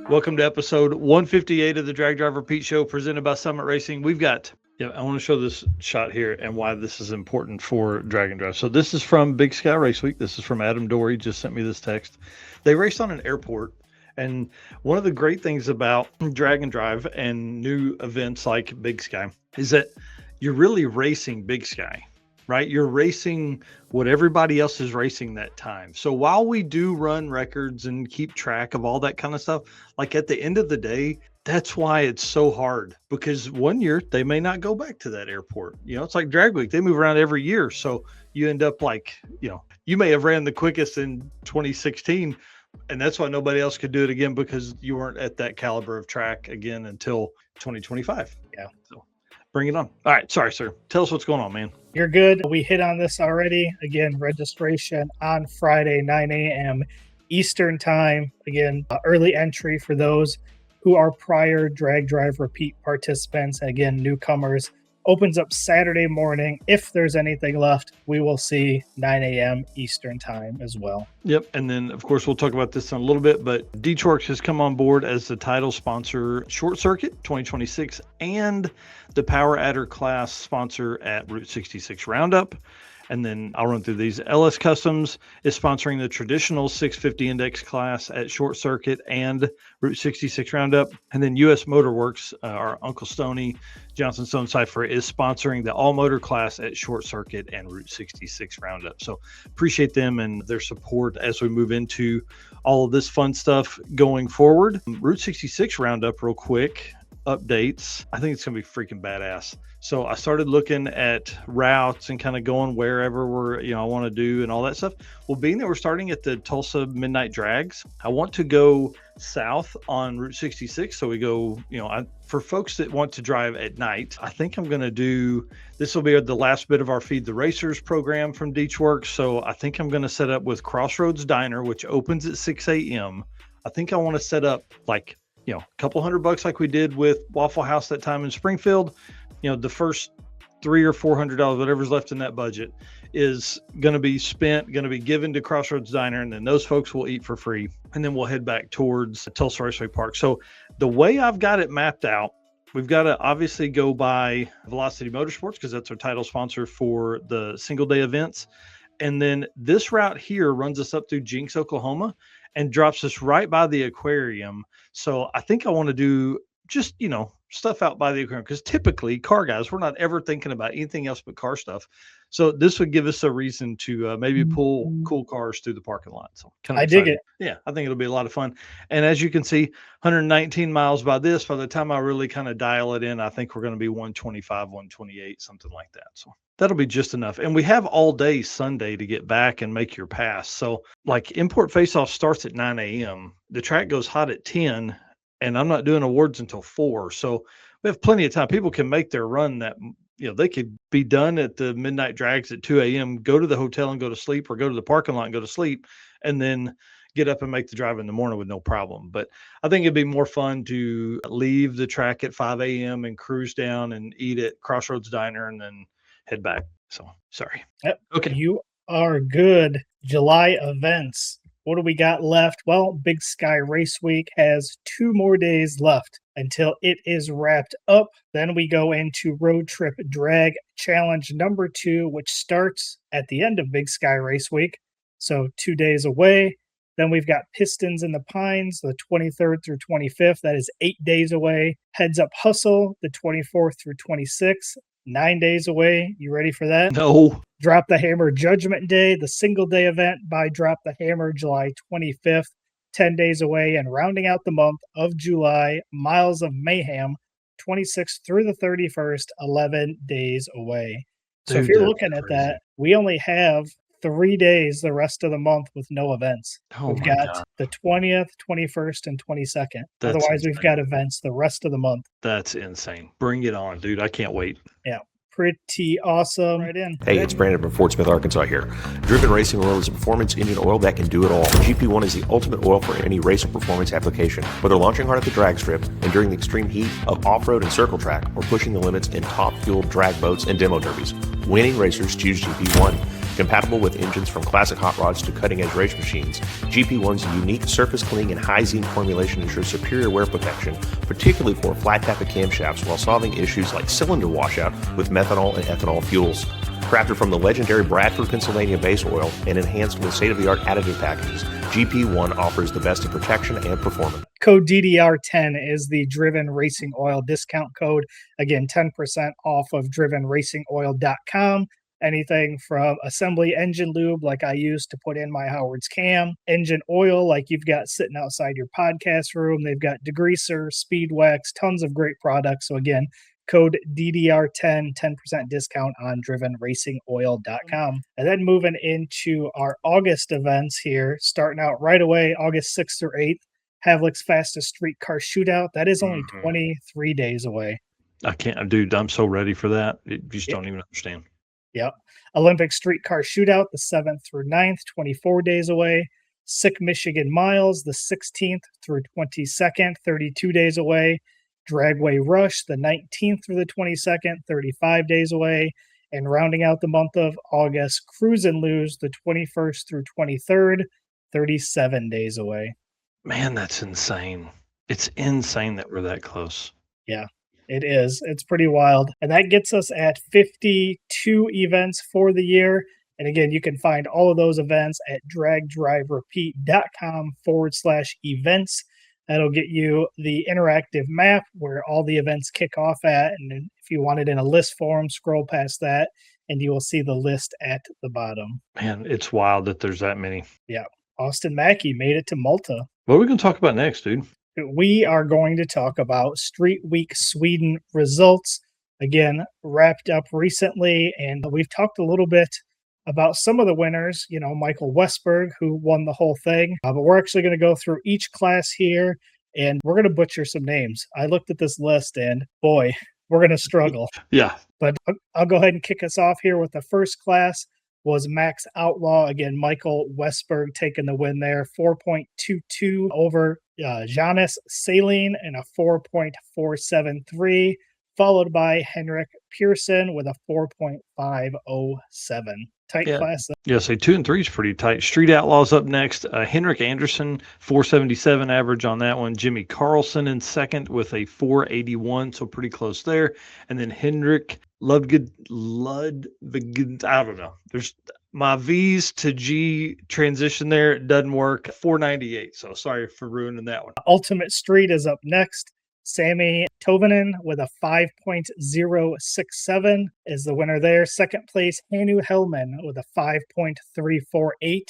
Welcome to episode 158 of the Drag Driver Pete Show, presented by Summit Racing. We've got, I want to show this shot here and why this is important for Drag and Drive. So this is from Big Sky Race Week. This is from Adam Dory, just sent me this text. They raced on an airport. And one of the great things about Drag and Drive and new events like Big Sky is that you're really racing Big Sky, right? You're racing what everybody else is racing that time. So while we do run records and keep track of all that kind of stuff, like at the end of the day, that's why it's so hard, because one year they may not go back to that airport. It's like Drag Week. They move around every year. So you end up like, you may have ran the quickest in 2016, and that's why nobody else could do it again, because you weren't at that caliber of track again until 2025. Yeah. So bring it on. All right. Sorry, sir. Tell us what's going on, man. You're good. We hit on this already. Again, registration on Friday, 9 a.m. Eastern time. Again, early entry for those who are prior Drag Drive Repeat participants. Again, newcomers. Opens up Saturday morning. If there's anything left, we will see 9 a.m. Eastern time as well. Yep. And then, of course, we'll talk about this in a little bit, but Deechworks has come on board as the title sponsor Short Circuit 2026 and the Power Adder class sponsor at Route 66 Roundup. And then I'll run through these. LS Customs is sponsoring the traditional 650 index class at Short Circuit and Route 66 Roundup. And then US Motor Works, our Uncle Stoney, Johnson Stone Cypher, is sponsoring the all motor class at Short Circuit and Route 66 Roundup. So appreciate them and their support as we move into all of this fun stuff going forward. Route 66 Roundup, real quick. Updates. I think it's gonna be freaking badass. So I started looking at routes and kind of going wherever I want to do and all that stuff. Well, being that we're starting at the Tulsa Midnight Drags, I want to go south on Route 66. So we go, for folks that want to drive at night, I think I'm going to do, this will be the last bit of our Feed the Racers program from Deechworks. So I think I'm going to set up with Crossroads Diner, which opens at 6 a.m. I think I want to set up like, a couple $100 like we did with Waffle House that time in Springfield. The first $300 or $400, whatever's left in that budget, is going to be given to Crossroads Diner, and then those folks will eat for free, and then we'll head back towards Tulsa Raceway Park. So the way I've got it mapped out, we've got to obviously go by Velocity Motorsports because that's our title sponsor for the single day events. And then this route here runs us up through Jinx, Oklahoma, and drops us right by the aquarium. So I think I want to do just, stuff out by the aquarium, because typically car guys, we're not ever thinking about anything else but car stuff. So this would give us a reason to maybe pull cool cars through the parking lot. So I dig it. Yeah, I think it'll be a lot of fun. And as you can see, 119 miles by the time I really kind of dial it in, I think we're going to be 125, 128, something like that. So that'll be just enough. And we have all day Sunday to get back and make your pass. So like import face-off starts at 9 a.m. The track goes hot at 10, and I'm not doing awards until 4. So we have plenty of time. People can make their run that, they could be done at the midnight drags at 2 a.m., go to the hotel and go to sleep, or go to the parking lot and go to sleep, and then get up and make the drive in the morning with no problem. But I think it'd be more fun to leave the track at 5 a.m. and cruise down and eat at Crossroads Diner and then head back. So sorry. Yep. Okay. You are good. July events. What do we got left? Well, Big Sky Race Week has 2 more days left until it is wrapped up. Then we go into Road Trip Drag Challenge number 2, which starts at the end of Big Sky Race Week. So 2 days away. Then we've got Pistons in the Pines, the 23rd through 25th. That is 8 days away. Heads Up Hustle, the 24th through 26th. 9 days away. You ready for that? No. Drop the Hammer Judgment Day, the single day event by Drop the Hammer, July 25th, 10 days away. And rounding out the month of July, Miles of Mayhem, 26th through the 31st, 11 days away. So Dude, if you're looking at that, we only have 3 days the rest of the month with no events. We've got the 20th, 21st, and 22nd. Otherwise, we've got events the rest of the month. That's insane. Bring it on, dude. I can't wait. Yeah. Pretty awesome. Right in. Hey, it's Brandon from Fort Smith, Arkansas here. Driven Racing Oil is a performance engine oil that can do it all. GP1 is the ultimate oil for any race or performance application. Whether launching hard at the drag strip, enduring the extreme heat of off-road and circle track, or pushing the limits in top-fueled drag boats and demo derbies, winning racers choose GP1. Compatible with engines from classic hot rods to cutting-edge race machines, GP1's unique surface cleaning and high zinc formulation ensures superior wear protection, particularly for flat tappet camshafts, while solving issues like cylinder washout with methanol and ethanol fuels. Crafted from the legendary Bradford, Pennsylvania base oil and enhanced with state-of-the-art additive packages, GP1 offers the best in protection and performance. Code DDR10 is the Driven Racing Oil discount code. Again, 10% off of drivenracingoil.com. Anything from assembly engine lube like I use to put in my Howard's cam, engine oil like you've got sitting outside your podcast room. They've got degreaser, speed wax, tons of great products. So again, code DDR10, 10% discount on drivenracingoil.com. And then moving into our August events here, starting out right away, August 6th through 8th, Havlic's Fastest Street Car Shootout. That is only 23 days away. I can't, dude, I'm so ready for that. You just don't even understand. Yep. Olympic Street Car Shootout, the 7th through 9th, 24 days away. Sick Michigan Miles, the 16th through 22nd, 32 days away. Dragway Rush, the 19th through the 22nd, 35 days away. And rounding out the month of August, Cruise and Lose, the 21st through 23rd, 37 days away. Man, that's insane. It's insane that we're that close. Yeah, it is. It's pretty wild. And that gets us at 52 events for the year. And again, you can find all of those events at dragdriverepeat.com/events. That'll get you the interactive map where all the events kick off at. And then if you want it in a list form, scroll past that and you will see the list at the bottom. Man, it's wild that there's that many. Yeah. Austin Mackey made it to Malta. What are we going to talk about next, dude? We are going to talk about Street Week Sweden results. Again, wrapped up recently, and we've talked a little bit about some of the winners, you know, Michael Westberg, who won the whole thing. But we're actually going to go through each class here, and we're going to butcher some names. I looked at this list, and boy, we're going to struggle. Yeah. But I'll go ahead and kick us off here with the first class. Was Max Outlaw. Again, Michael Westberg taking the win there. 4.22 over Janis Saline and a 4.473, followed by Henrik Pearson with a 4.507. Tight class. Yeah, so 2 and 3 is pretty tight. Street Outlaws up next. Henrik Anderson, 477 average on that one. Jimmy Carlson in second with a 481, so pretty close there. And then Henrik Ludvig, I don't know. There's my V's to G transition there. It doesn't work. 498, so sorry for ruining that one. Ultimate Street is up next. Sammy Tovanen with a 5.067 is the winner there. Second place, Hanu Hellman with a 5.348.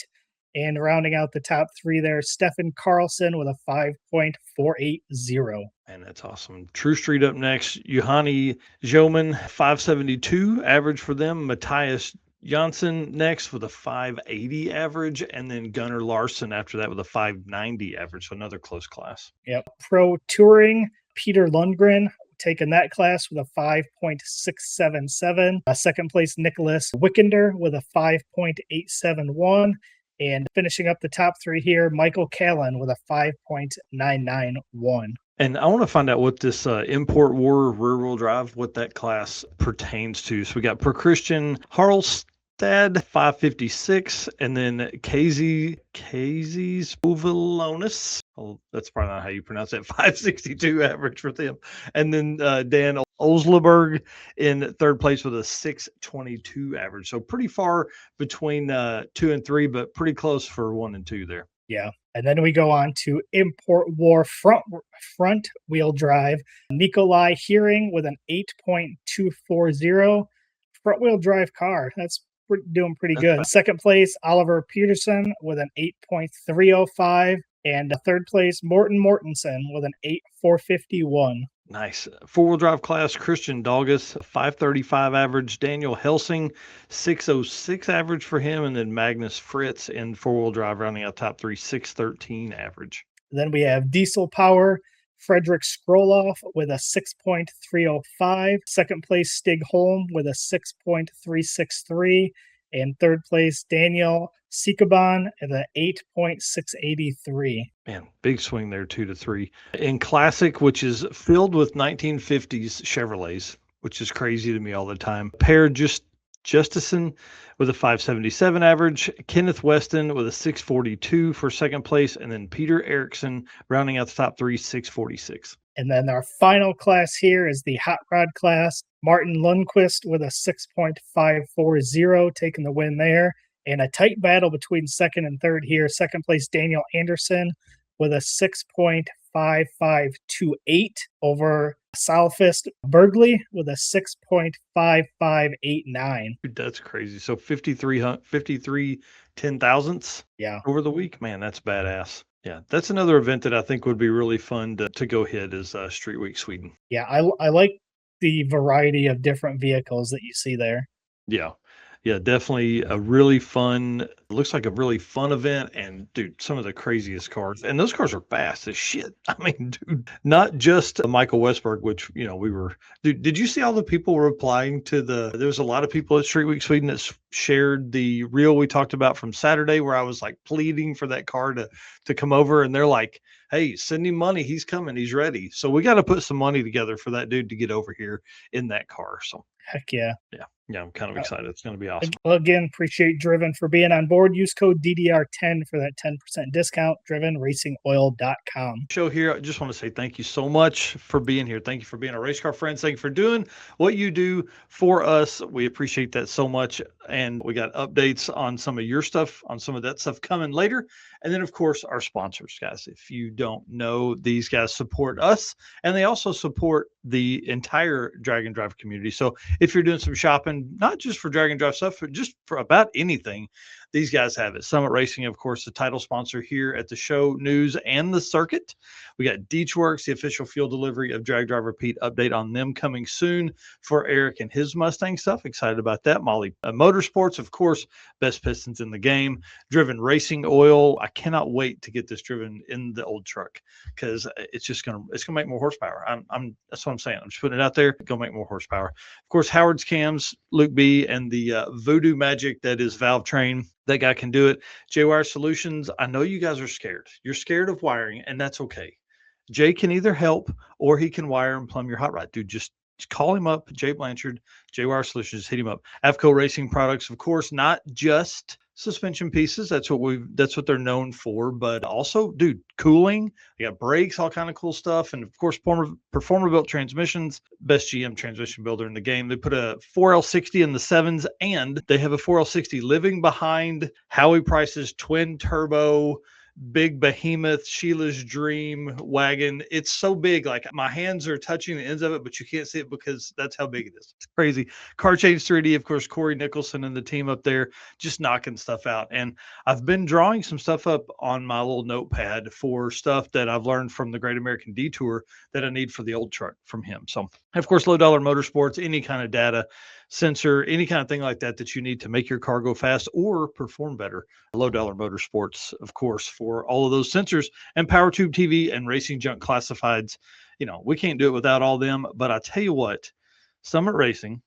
And rounding out the top three there, Stefan Carlson with a 5.480. And that's awesome. True Street up next. Johanny Joman, 572 average for them. Matthias Janssen next with a 580 average. And then Gunnar Larson after that with a 590 average. So another close class. Yep. Pro Touring, Peter Lundgren taking that class with a 5.677. Second place, Nicholas Wickender with a 5.871. And finishing up the top three here, Michael Callan with a 5.991. And I want to find out what this Import War rear-wheel drive, what that class pertains to. So we got Per Christian Harlstad, 556, and then Casey Spovilonis. Oh, that's probably not how you pronounce it. 562 average for them. And then Dan Olsleberg in third place with a 622 average. So pretty far between 2 and 3, but pretty close for 1 and 2 there. Yeah. And then we go on to Import War front wheel drive. Nikolai Hearing with an 8.240 front wheel drive car. That's doing pretty good. Second place, Oliver Peterson with an 8.305. And third place, Morten Mortensen with an 8.451. Nice. Four-wheel drive class, Christian Doggis, 535 average. Daniel Helsing, 606 average for him. And then Magnus Fritz in four-wheel drive rounding out top three, 613 average. Then we have Diesel Power, Frederick Scrolloff with a 6.305. Second place, Stig Holm with a 6.363. And third place, Daniel Sikaban at an 8.683. Man, big swing there, 2 to 3. In Classic, which is filled with 1950s Chevrolets, which is crazy to me all the time. Pair just Justison with a 577 average, Kenneth Weston with a 642 for second place, and then Peter Erickson rounding out the top three, 646. And then our final class here is the hot rod class. Martin Lundquist with a 6.540 taking the win there. And a tight battle between second and third here. Second place, Daniel Anderson with a 6.5528 over Salfist Bergley with a 6.5589. Dude, that's crazy. So 53 ten thousandths Yeah. over the week. Man, that's badass. Yeah, that's another event that I think would be really fun to go hit is Street Week Sweden. Yeah, I like the variety of different vehicles that you see there. Yeah. Yeah, definitely a really fun, looks like a really fun event. And dude, some of the craziest cars. And those cars are fast as shit. I mean, dude, not just Michael Westberg, which, dude, did you see all the people replying to there was a lot of people at Street Week Sweden that shared the reel we talked about from Saturday where I was like pleading for that car to come over. And they're like, hey, send him money. He's coming. He's ready. So we got to put some money together for that dude to get over here in that car. So heck yeah. Yeah, I'm kind of excited. It's going to be awesome. Well, again, appreciate Driven for being on board. Use code DDR10 for that 10% discount. DrivenRacingOil.com. Show here. I just want to say thank you so much for being here. Thank you for being our race car friends. Thank you for doing what you do for us. We appreciate that so much. And we got updates on some of your stuff, on some of that stuff coming later. And then, of course, our sponsors, guys. If you don't know, these guys support us and they also support the entire Drag and Drive community. So if you're doing some shopping, not just for Drag and Drive stuff, but just for about anything, these guys have it. Summit Racing, of course, the title sponsor here at the show, news, and the circuit. We got Deechworks, the official fuel delivery of Drag Driver Pete. Update on them coming soon for Eric and his Mustang stuff. Excited about that. Molly Motorsports, of course, best pistons in the game. Driven Racing Oil. I cannot wait to get this driven in the old truck because it's gonna make more horsepower. That's what I'm saying. I'm just putting it out there. Gonna make more horsepower. Of course, Howard's Cams, Luke B, and the voodoo magic that is Valve Train. That guy can do it. J-Wire Solutions. I know you guys are scared. You're scared of wiring, and that's okay. Jay can either help or he can wire and plumb your hot rod. Dude, just call him up. Jay Blanchard, J-Wire Solutions. Hit him up. Avco Racing Products, of course, not just suspension pieces. That's what they're known for, but also, dude, cooling. They got brakes, all kind of cool stuff, and of course, Performer built transmissions. Best GM transmission builder in the game. They put a 4L60 in the sevens, and they have a 4L60 living behind Howie Price's twin turbo big behemoth Sheila's dream wagon. It's so big, like my hands are touching the ends of it, but you can't see it because that's how big it is. It's crazy. Car Change 3D, of course, Corey Nicholson and the team up there just knocking stuff out. And I've been drawing some stuff up on my little notepad for stuff that I've learned from the Great American Detour that I need for the old truck from him. So, of course, Low Dollar Motorsports, any kind of data sensor, any kind of thing like that you need to make your car go fast or perform better. Low Dollar Motorsports, of course, for all of those sensors, and Power Tube TV and Racing Junk Classifieds. We can't do it without all them, but I tell you what, Summit Racing,